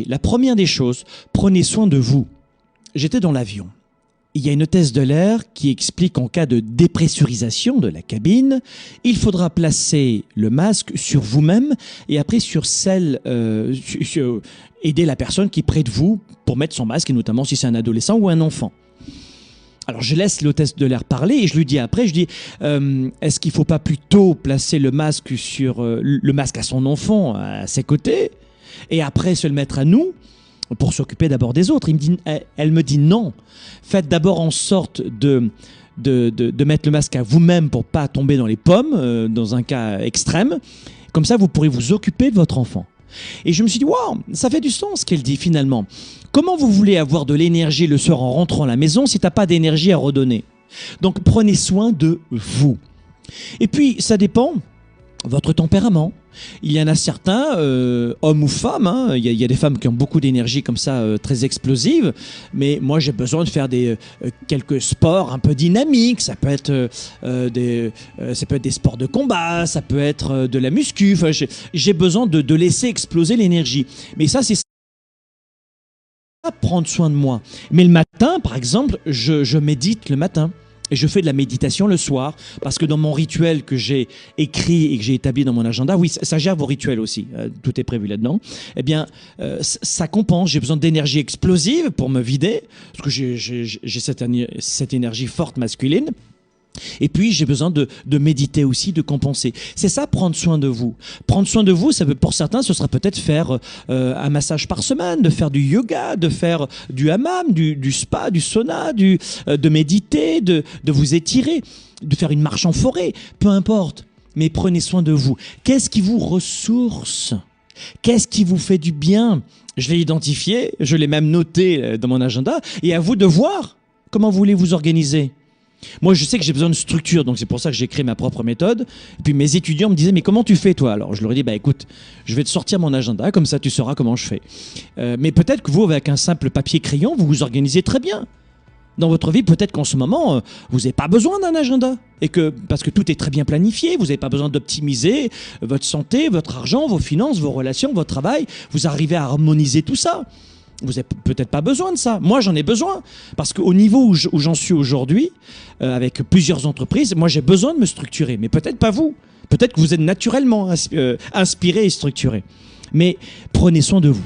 La première des choses, prenez soin de vous. J'étais dans l'avion. Il y a une hôtesse de l'air qui explique qu'en cas de dépressurisation de la cabine, il faudra placer le masque sur vous-même et après sur aider la personne qui est près de vous pour mettre son masque, et notamment si c'est un adolescent ou un enfant. Alors je laisse l'hôtesse de l'air parler et je lui dis après, est-ce qu'il ne faut pas plutôt placer le masque à son enfant à ses côtés et après se le mettre à nous pour s'occuper d'abord des autres? Elle me dit non, faites d'abord en sorte de mettre le masque à vous-même pour pas tomber dans les pommes, dans un cas extrême. Comme ça, vous pourrez vous occuper de votre enfant. Et je me suis dit, waouh, ça fait du sens ce qu'elle dit finalement. Comment vous voulez avoir de l'énergie le soir en rentrant à la maison si tu n'as pas d'énergie à redonner? Donc prenez soin de vous. Et puis, ça dépend votre tempérament. Il y en a certains, hommes ou femmes, il y a des femmes qui ont beaucoup d'énergie comme ça, très explosive, mais moi j'ai besoin de faire quelques sports un peu dynamiques. Ça peut être des sports de combat, ça peut être de la muscu. Enfin, j'ai besoin de laisser exploser l'énergie. Mais ça, c'est prendre soin de moi. Mais le matin, par exemple, je médite le matin. Et je fais de la méditation le soir, parce que dans mon rituel que j'ai écrit et que j'ai établi dans mon agenda, oui, ça gère vos rituels aussi, tout est prévu là-dedans, eh bien, ça compense. J'ai besoin d'énergie explosive pour me vider, parce que j'ai cette énergie forte masculine. Et puis, j'ai besoin de méditer aussi, de compenser. C'est ça, prendre soin de vous. Prendre soin de vous, pour certains, ce sera peut-être faire un massage par semaine, de faire du yoga, de faire du hammam, du spa, du sauna, de méditer, de vous étirer, de faire une marche en forêt, peu importe. Mais prenez soin de vous. Qu'est-ce qui vous ressource? Qu'est-ce qui vous fait du bien? Je l'ai identifié, je l'ai même noté dans mon agenda. Et à vous de voir comment vous voulez vous organiser. Moi, je sais que j'ai besoin de structure, donc c'est pour ça que j'ai créé ma propre méthode. Et puis mes étudiants me disaient, mais comment tu fais toi? Alors je leur ai dit, écoute, je vais te sortir mon agenda, comme ça tu sauras comment je fais. Mais peut-être que vous, avec un simple papier crayon, vous vous organisez très bien. Dans votre vie, peut-être qu'en ce moment, vous n'avez pas besoin d'un agenda. Parce que tout est très bien planifié, vous n'avez pas besoin d'optimiser votre santé, votre argent, vos finances, vos relations, votre travail. Vous arrivez à harmoniser tout ça. Vous n'avez peut-être pas besoin de ça. Moi, j'en ai besoin. Parce qu'au niveau où j'en suis aujourd'hui, avec plusieurs entreprises, moi, j'ai besoin de me structurer. Mais peut-être pas vous. Peut-être que vous êtes naturellement inspiré et structuré. Mais prenez soin de vous.